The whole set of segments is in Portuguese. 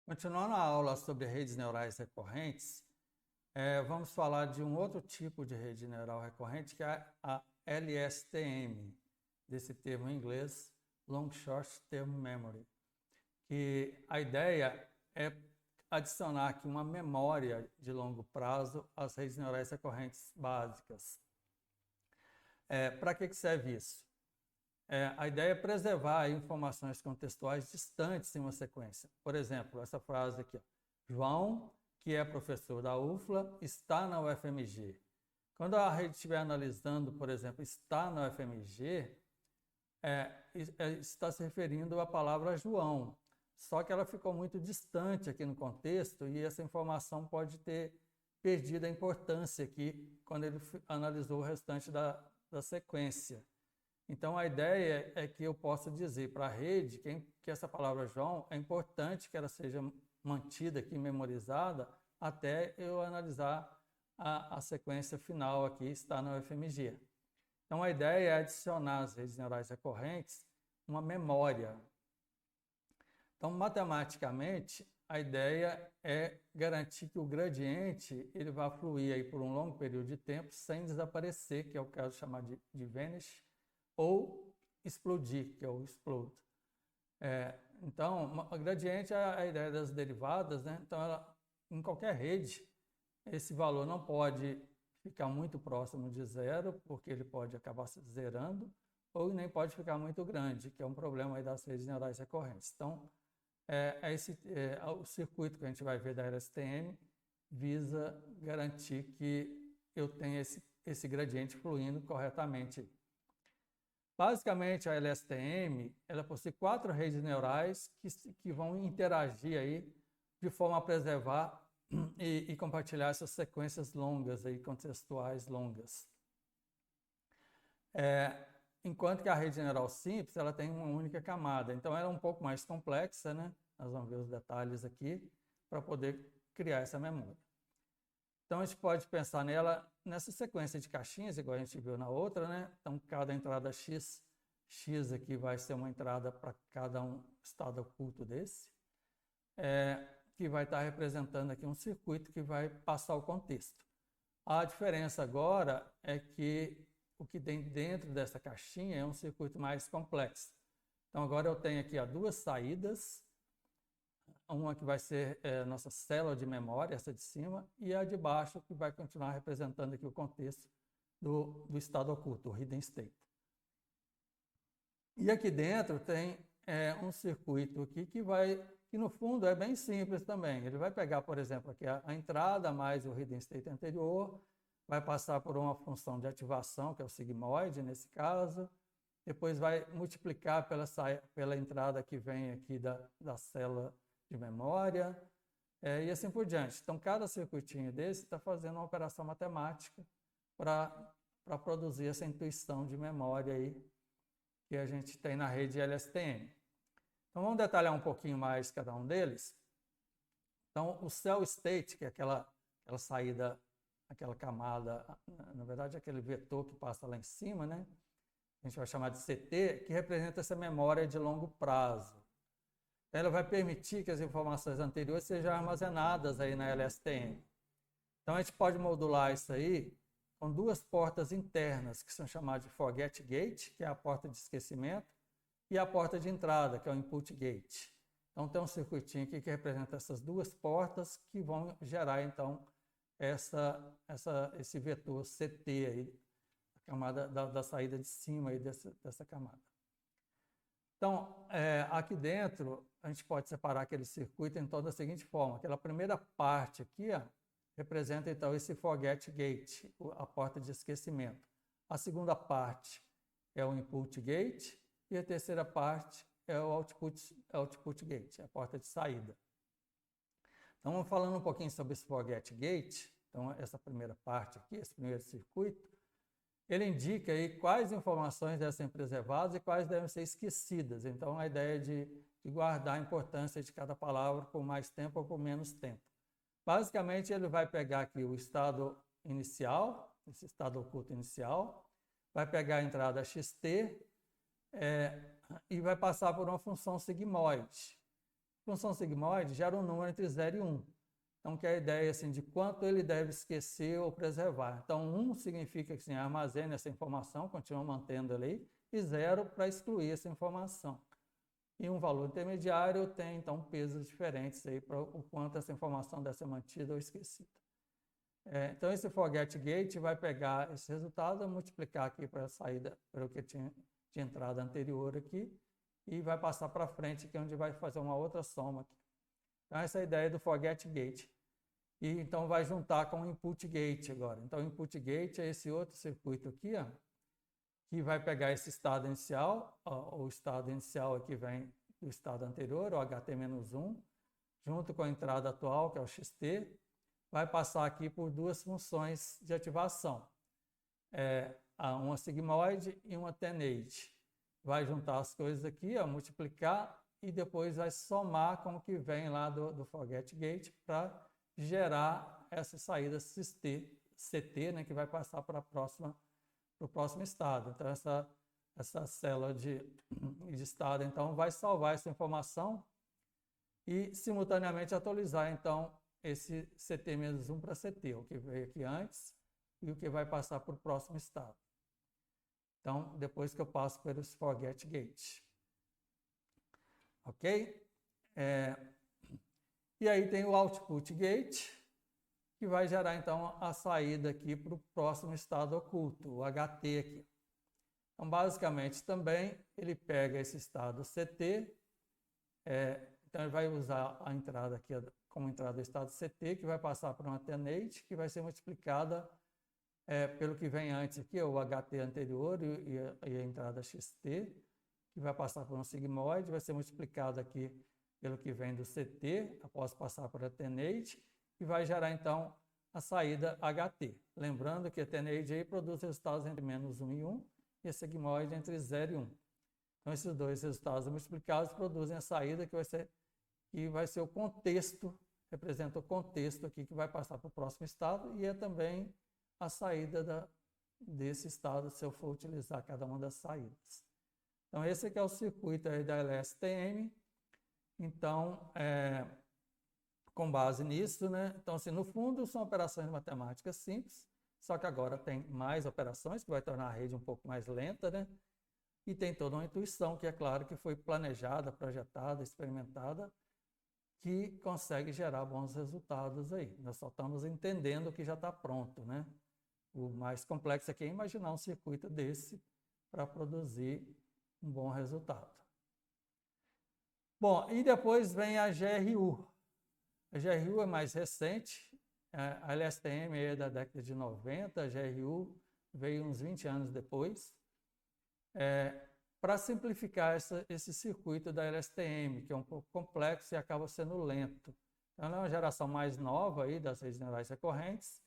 Continuando a aula sobre redes neurais recorrentes, vamos falar de um outro tipo de rede neural recorrente, que é a LSTM, desse termo em inglês, Long Short Term Memory, que a ideia é adicionar aqui uma memória de longo prazo às redes neurais recorrentes básicas. Para que serve isso? A ideia é preservar informações contextuais distantes em uma sequência. Por exemplo, essa frase aqui, ó, João, que é professor da UFLA, está na UFMG. Quando a rede estiver analisando, por exemplo, está na UFMG, está se referindo à palavra João, só que ela ficou muito distante aqui no contexto e essa informação pode ter perdido a importância aqui quando ele analisou o restante da sequência. Então, a ideia é que eu possa dizer para a rede que essa palavra João é importante que ela seja mantida aqui, memorizada, até eu analisar a sequência final aqui, está na UFMG. Então, a ideia é adicionar às redes neurais recorrentes uma memória. Então, matematicamente, a ideia é garantir que o gradiente ele vai fluir aí por um longo período de tempo sem desaparecer, que é o caso chamado de vanish, ou explodir, que é o explode. Então, o gradiente é a ideia das derivadas, né? Então, em qualquer rede, esse valor não pode ficar muito próximo de zero, porque ele pode acabar se zerando, ou nem pode ficar muito grande, que é um problema aí das redes neurais recorrentes. Então, o circuito que a gente vai ver da LSTM visa garantir que eu tenha esse gradiente fluindo corretamente. Basicamente, a LSTM ela possui 4 redes neurais que vão interagir aí de forma a preservar e compartilhar essas sequências longas, aí, contextuais longas. Enquanto que a rede neural simples ela tem uma única camada, então ela é um pouco mais complexa, né? Nós vamos ver os detalhes aqui para poder criar essa memória. Então, a gente pode pensar nessa sequência de caixinhas, igual a gente viu na outra, né? Então, cada entrada X aqui vai ser uma entrada para cada um estado oculto desse, que vai estar representando aqui um circuito que vai passar o contexto. A diferença agora é que o que tem dentro dessa caixinha é um circuito mais complexo. Então, agora eu tenho aqui 2 saídas, uma que vai ser nossa célula de memória, essa de cima, e a de baixo que vai continuar representando aqui o contexto do estado oculto, o hidden state. E aqui dentro tem um circuito aqui que no fundo é bem simples também. Ele vai pegar, por exemplo, aqui a entrada mais o hidden state anterior, vai passar por uma função de ativação, que é o sigmoide nesse caso, depois vai multiplicar pela entrada que vem aqui da célula de memória, e assim por diante. Então, cada circuitinho desse está fazendo uma operação matemática para produzir essa intuição de memória aí que a gente tem na rede LSTM. Então, vamos detalhar um pouquinho mais cada um deles. Então, o cell state, que é aquela saída, aquela camada, na verdade, aquele vetor que passa lá em cima, né? A gente vai chamar de CT, que representa essa memória de longo prazo. Ela vai permitir que as informações anteriores sejam armazenadas aí na LSTM. Então, a gente pode modular isso aí com 2 portas internas, que são chamadas de forget gate, que é a porta de esquecimento, e a porta de entrada, que é o input gate. Então, tem um circuitinho aqui que representa essas 2 portas que vão gerar, então, esse vetor CT aí, a camada da saída de cima aí dessa camada. Então, aqui dentro, a gente pode separar aquele circuito então da seguinte forma. Aquela primeira parte aqui representa então esse forget gate, a porta de esquecimento. A segunda parte é o input gate e a terceira parte é o output gate, a porta de saída. Então, vamos falando um pouquinho sobre esse forget gate. Então, essa primeira parte aqui, esse primeiro circuito, ele indica aí quais informações devem ser preservadas e quais devem ser esquecidas. Então, a ideia de guardar a importância de cada palavra por mais tempo ou por menos tempo. Basicamente, ele vai pegar aqui o estado inicial, esse estado oculto inicial, vai pegar a entrada XT e vai passar por uma função sigmoide. Função sigmoide gera um número entre 0 e 1. Então, que é a ideia assim, de quanto ele deve esquecer ou preservar. Então, 1 significa que assim, armazena essa informação, continua mantendo ali, e 0 para excluir essa informação. E um valor intermediário tem, então, pesos diferentes aí para o quanto essa informação deve ser mantida ou esquecida. Então, esse forget gate vai pegar esse resultado, multiplicar aqui para a saída, para o que tinha de entrada anterior aqui, e vai passar para frente, que é onde vai fazer uma outra soma aqui. Então, essa é a ideia do forget gate. E então vai juntar com o input gate agora. Então, o input gate é esse outro circuito aqui, ó, que vai pegar esse estado inicial, ó, o estado inicial aqui vem do estado anterior, o HT-1, junto com a entrada atual, que é o XT, vai passar aqui por duas funções de ativação. Uma sigmoide e uma tenade. Vai juntar as coisas aqui, ó, multiplicar, e depois vai somar com o que vem lá do forget gate para gerar essa saída CT, né, que vai passar para o próximo estado. Então, essa célula de estado então, vai salvar essa informação e, simultaneamente, atualizar então, esse CT-1 para CT, o que veio aqui antes e o que vai passar para o próximo estado. Então, depois que eu passo pelos forget gate. Ok? E aí tem o output gate, que vai gerar, então, a saída aqui para o próximo estado oculto, o HT aqui. Então, basicamente, também, ele pega esse estado CT, então ele vai usar a entrada aqui como entrada do estado CT, que vai passar para uma tenate, que vai ser multiplicada pelo que vem antes aqui, o HT anterior e a entrada XT, que vai passar por um sigmoide, vai ser multiplicado aqui pelo que vem do CT, após passar por a tenate, e vai gerar, então, a saída HT. Lembrando que a tenate aí produz resultados entre -1 e 1, e a sigmoide entre 0 e 1. Então, esses dois resultados multiplicados produzem a saída que vai ser o contexto, representa o contexto aqui que vai passar para o próximo estado, e é também a saída desse estado, se eu for utilizar cada uma das saídas. Então, esse aqui é o circuito aí da LSTM. Então, com base nisso, né? Então, assim, no fundo, são operações matemáticas simples, só que agora tem mais operações, que vai tornar a rede um pouco mais lenta, né? E tem toda uma intuição, que é claro que foi planejada, projetada, experimentada, que consegue gerar bons resultados aí. Nós só estamos entendendo que já está pronto, né? O mais complexo aqui é imaginar um circuito desse para produzir um bom resultado. Bom, e depois vem a GRU. A GRU é mais recente, a LSTM é da década de 90, a GRU veio uns 20 anos depois, para simplificar esse circuito da LSTM, que é um pouco complexo e acaba sendo lento. Então, ela é uma geração mais nova aí das redes neurais recorrentes,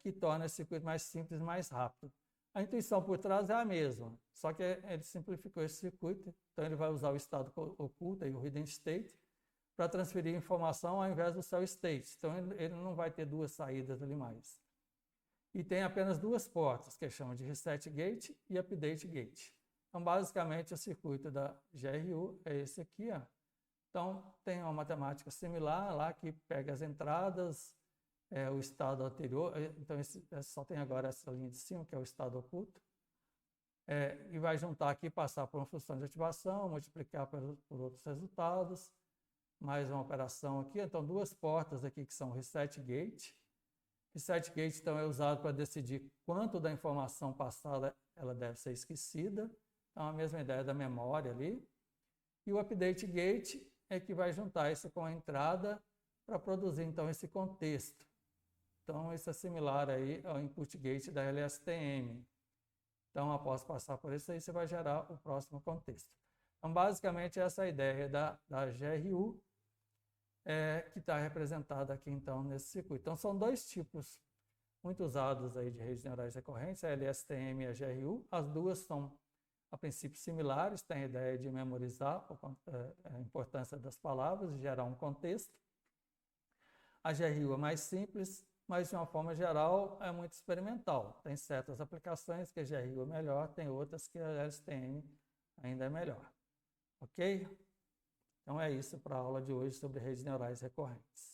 que torna esse circuito mais simples e mais rápido. A intuição por trás é a mesma, só que ele simplificou esse circuito, então ele vai usar o estado oculto, o hidden state, para transferir informação ao invés do cell state. Então ele não vai ter duas saídas ali mais. E tem apenas duas portas, que chamam de reset gate e update gate. Então, basicamente, o circuito da GRU é esse aqui, ó. Então, tem uma matemática similar lá que pega as entradas, o estado anterior, então só tem agora essa linha de cima, que é o estado oculto, e vai juntar aqui, passar por uma função de ativação, multiplicar por outros resultados, mais uma operação aqui, então duas portas aqui que são reset gate. Reset gate, então, é usado para decidir quanto da informação passada ela deve ser esquecida, então a mesma ideia da memória ali. E o update gate é que vai juntar isso com a entrada para produzir, então, esse contexto. Então, isso é similar aí ao input gate da LSTM. Então, após passar por isso aí, você vai gerar o próximo contexto. Então, basicamente, essa é a ideia da GRU, que está representada aqui, então, nesse circuito. Então, são dois tipos muito usados aí de redes neurais recorrentes, a LSTM e a GRU. As duas são, a princípio, similares, têm a ideia de memorizar a importância das palavras e gerar um contexto. A GRU é mais simples, mas de uma forma geral é muito experimental. Tem certas aplicações que a GRU é melhor, tem outras que a LSTM ainda é melhor. Ok? Então é isso para a aula de hoje sobre redes neurais recorrentes.